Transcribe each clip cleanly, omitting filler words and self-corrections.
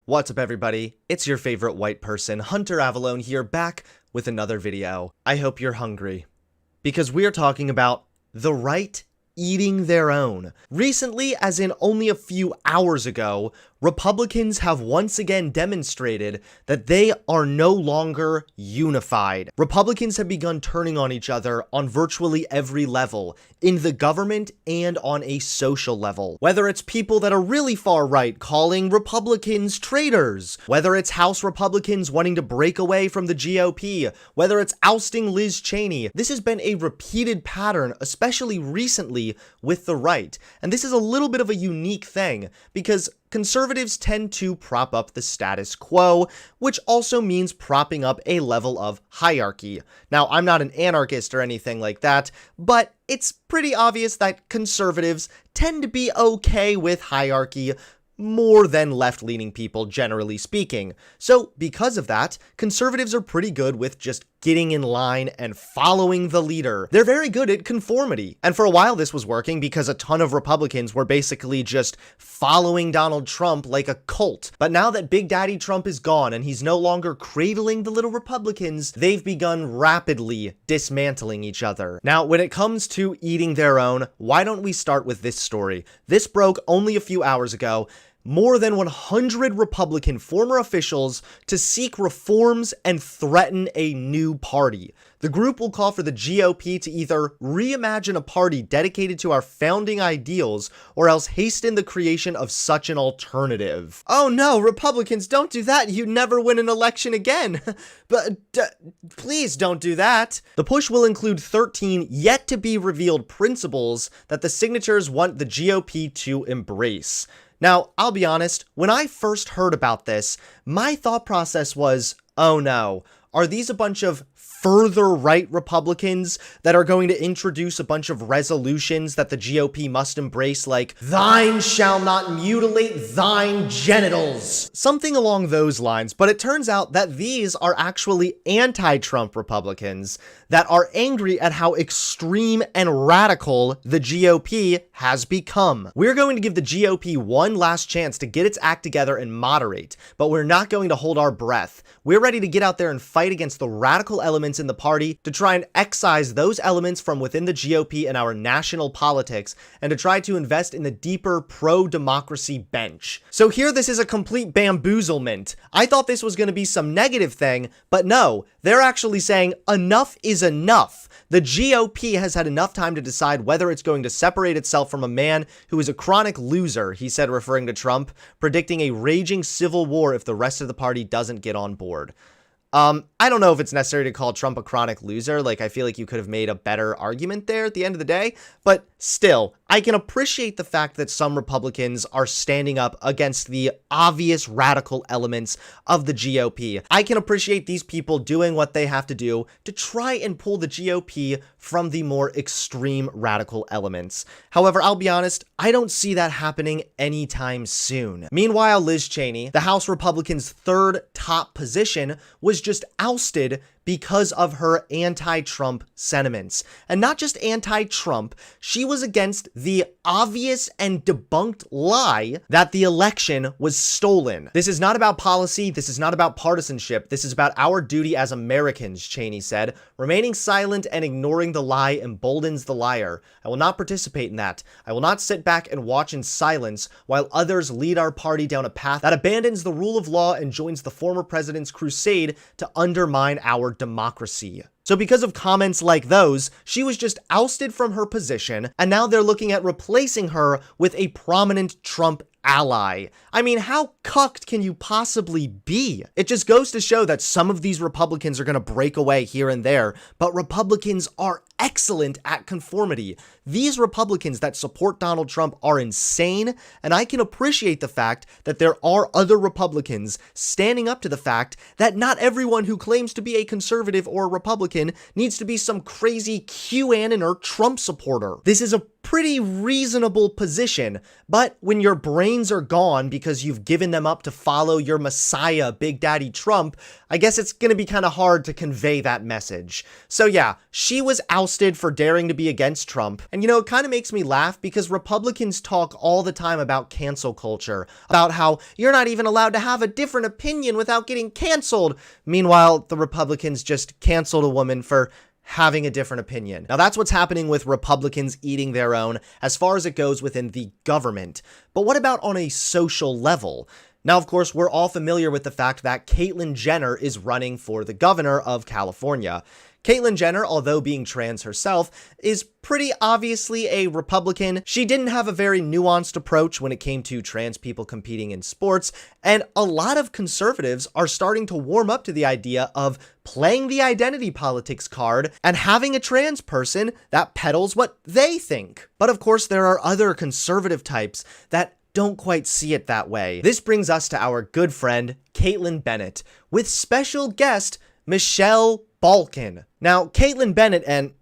What's up, everybody? It's your favorite white person, Hunter Avalone here, back with another video. I hope you're hungry, because we're talking about the right eating their own. Recently, as in only a few hours ago, Republicans have once again demonstrated that they are no longer unified. Republicans have begun turning on each other on virtually every level, in the government and on a social level. Whether it's people that are really far right calling Republicans traitors, whether it's House Republicans wanting to break away from the GOP, whether it's ousting Liz Cheney, this has been a repeated pattern, especially recently with the right. And this is a little bit of a unique thing, because conservatives tend to prop up the status quo, which also means propping up a level of hierarchy. Now, I'm not an anarchist or anything like that, but it's pretty obvious that conservatives tend to be okay with hierarchy more than left-leaning people, generally speaking. So, because of that, conservatives are pretty good with just getting in line and following the leader. They're very good at conformity. And for a while this was working because a ton of Republicans were basically just following Donald Trump like a cult. But now that Big Daddy Trump is gone and he's no longer cradling the little Republicans, they've begun rapidly dismantling each other. Now, when it comes to eating their own, why don't we start with this story? This broke only a few hours ago. More than 100 Republican former officials to seek reforms and threaten a new party. The group will call for the GOP to either reimagine a party dedicated to our founding ideals or else hasten the creation of such an alternative. Oh no, Republicans, don't do that. You never win an election again. But please don't do that. The push will include 13 yet to be revealed principles that the signatures want the GOP to embrace. Now, I'll be honest, when I first heard about this, my thought process was, oh no, are these a bunch of further right Republicans that are going to introduce a bunch of resolutions that the GOP must embrace, like, thine shall not mutilate thine genitals? Something along those lines, but it turns out that these are actually anti-Trump Republicans that are angry at how extreme and radical the GOP has become. We're going to give the GOP one last chance to get its act together and moderate, but we're not going to hold our breath. We're ready to get out there and fight against the radical elements in the party, to try and excise those elements from within the GOP and our national politics, and to try to invest in the deeper pro-democracy bench. So here this is a complete bamboozlement. I thought this was going to be some negative thing, but no, they're actually saying enough is enough. The GOP has had enough time to decide whether it's going to separate itself from a man who is a chronic loser, he said, referring to Trump, predicting a raging civil war if the rest of the party doesn't get on board. I don't know if it's necessary to call Trump a chronic loser. Like, I feel like you could have made a better argument there at the end of the day, but still, I can appreciate the fact that some Republicans are standing up against the obvious radical elements of the GOP. I can appreciate these people doing what they have to do to try and pull the GOP from the more extreme radical elements. However, I'll be honest, I don't see that happening anytime soon. Meanwhile, Liz Cheney, the House Republicans' third top position, was just ousted because of her anti-Trump sentiments. And not just anti-Trump, she was against the obvious and debunked lie that the election was stolen. This is not about policy, this is not about partisanship, this is about our duty as Americans, Cheney said. Remaining silent and ignoring the lie emboldens the liar. I will not participate in that. I will not sit back and watch in silence while others lead our party down a path that abandons the rule of law and joins the former president's crusade to undermine our democracy. So because of comments like those, she was just ousted from her position, and now they're looking at replacing her with a prominent Trump ally. I mean, how cucked can you possibly be? It just goes to show that some of these Republicans are going to break away here and there, but Republicans are excellent at conformity. These Republicans that support Donald Trump are insane, and I can appreciate the fact that there are other Republicans standing up to the fact that not everyone who claims to be a conservative or Republican needs to be some crazy QAnon or Trump supporter. This is a pretty reasonable position, but when your brains are gone because you've given them up to follow your messiah, Big Daddy Trump, I guess it's going to be kind of hard to convey that message. So yeah, she was ousted ousted for daring to be against Trump. And you know, it kind of makes me laugh because Republicans talk all the time about cancel culture, about how you're not even allowed to have a different opinion without getting canceled. Meanwhile, the Republicans just canceled a woman for having a different opinion. Now that's what's happening with Republicans eating their own as far as it goes within the government. But what about on a social level? Now, of course, we're all familiar with the fact that Caitlyn Jenner is running for the governor of California. Caitlyn Jenner, although being trans herself, is pretty obviously a Republican. She didn't have a very nuanced approach when it came to trans people competing in sports, and a lot of conservatives are starting to warm up to the idea of playing the identity politics card and having a trans person that peddles what they think. But of course, there are other conservative types that don't quite see it that way. This brings us to our good friend, Caitlin Bennett, with special guest, Michelle Balkin. Now, Caitlin Bennett and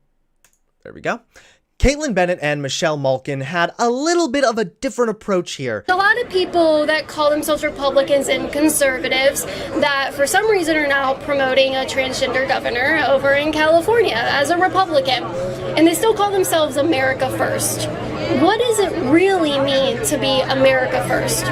Michelle Malkin had a little bit of a different approach here. A lot of people that call themselves Republicans and conservatives that for some reason are now promoting a transgender governor over in California as a Republican, and they still call themselves America First. What does it really mean to be America First?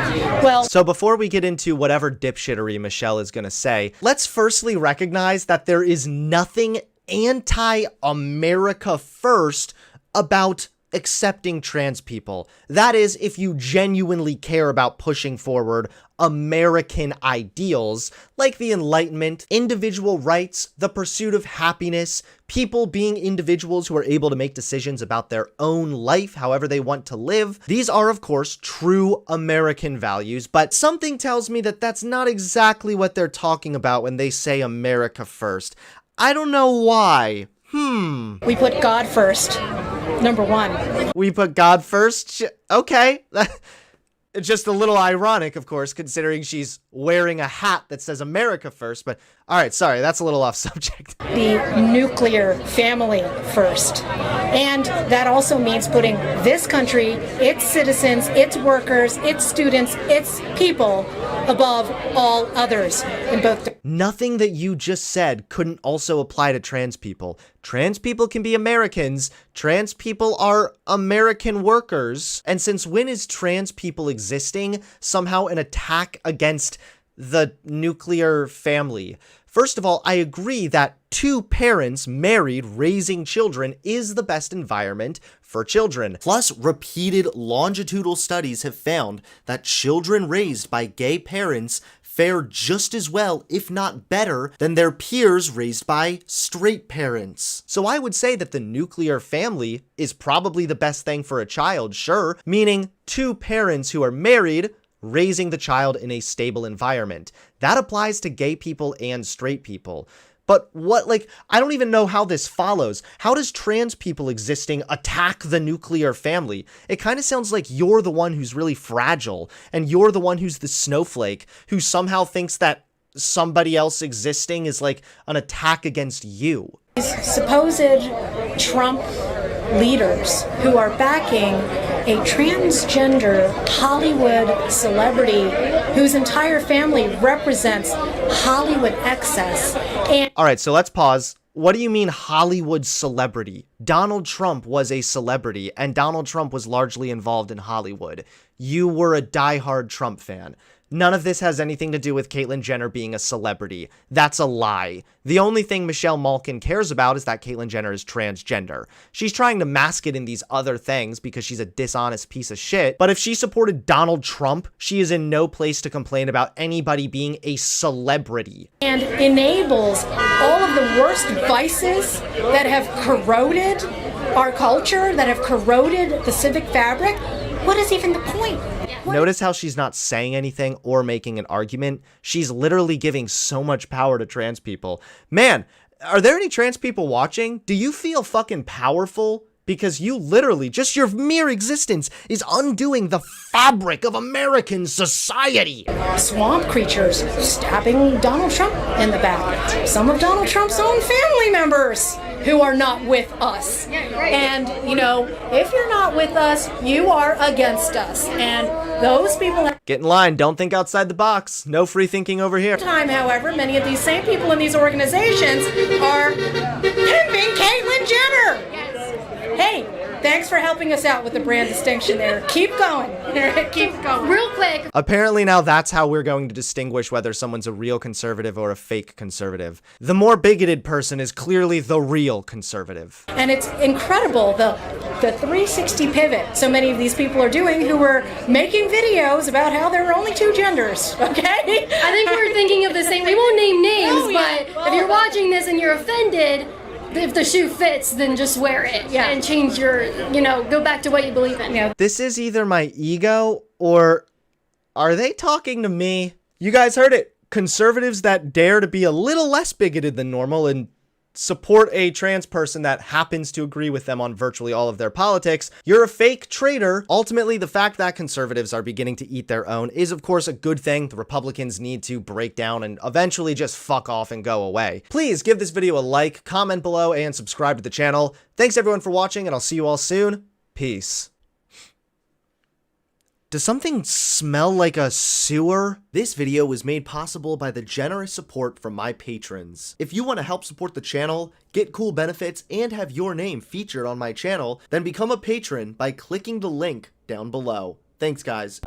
Well, so before we get into whatever dipshittery Michelle is going to say, let's firstly recognize that there is nothing anti-America First about accepting trans people. That is, if you genuinely care about pushing forward American ideals like the Enlightenment, individual rights, the pursuit of happiness, people being individuals who are able to make decisions about their own life however they want to live. These are, of course, true American values, but something tells me that that's not exactly what they're talking about when they say America First. I don't know why. We put God first. Number one. We put God first? Okay. It's just a little ironic, of course, considering she's wearing a hat that says America First, but all right, sorry, that's a little off subject. The nuclear family first. And that also means putting this country, its citizens, its workers, its students, its people above all others in both. Nothing that you just said couldn't also apply to trans people. Trans people can be Americans. Trans people are American workers. And since when is trans people existing somehow an attack against the nuclear family? First of all, I agree that two parents married raising children is the best environment for children. Plus, repeated longitudinal studies have found that children raised by gay parents fare just as well, if not better, than their peers raised by straight parents. So I would say that the nuclear family is probably the best thing for a child, sure, meaning two parents who are married raising the child in a stable environment. That applies to gay people and straight people. But I don't even know how this follows. How does trans people existing attack the nuclear family? It kind of sounds like you're the one who's really fragile, and you're the one who's the snowflake, who somehow thinks that somebody else existing is like an attack against you. Supposed Trump leaders who are backing a transgender Hollywood celebrity whose entire family represents Hollywood excess. And all right, so let's pause. What do you mean Hollywood celebrity? Donald Trump was a celebrity, and Donald Trump was largely involved in Hollywood. You were a diehard Trump fan. None of this has anything to do with Caitlyn Jenner being a celebrity. That's a lie. The only thing Michelle Malkin cares about is that Caitlyn Jenner is transgender. She's trying to mask it in these other things because she's a dishonest piece of shit. But if she supported Donald Trump, she is in no place to complain about anybody being a celebrity. And enables all of the worst vices that have corroded our culture, that have corroded the civic fabric. What is even the point? Notice how she's not saying anything or making an argument. She's literally giving so much power to trans people. Man, are there any trans people watching? Do you feel fucking powerful? Because you literally, just your mere existence is undoing the fabric of American society. Swamp creatures stabbing Donald Trump in the back. Some of Donald Trump's own family members who are not with us. And, you know, if you're not with us, you are against us. And those people Get in line. Don't think outside the box. No free thinking over here. Time, however, many of these same people in these organizations are pimping Caitlyn Jenner. Yes. Hey, thanks for helping us out with the brand distinction there. Keep going. Keep going. Real quick. Apparently now that's how we're going to distinguish whether someone's a real conservative or a fake conservative. The more bigoted person is clearly the real conservative. And it's incredible, the 360 pivot so many of these people are doing who were making videos about how there are only two genders, okay? I think we're thinking of the same. We won't name names, Oh, yeah. but if you're watching this and you're offended, if the shoe fits, then just wear it. Yeah. And change your, go back to what you believe in. Yeah. This is either my ego or are they talking to me? You guys heard it. Conservatives that dare to be a little less bigoted than normal and support a trans person that happens to agree with them on virtually all of their politics, you're a fake traitor. Ultimately, the fact that conservatives are beginning to eat their own is, of course, a good thing. The Republicans need to break down and eventually just fuck off and go away. Please give this video a like, comment below, and subscribe to the channel. Thanks everyone for watching, and I'll see you all soon. Peace. Does something smell like a sewer? This video was made possible by the generous support from my patrons. If you want to help support the channel, get cool benefits, and have your name featured on my channel, then become a patron by clicking the link down below. Thanks, guys.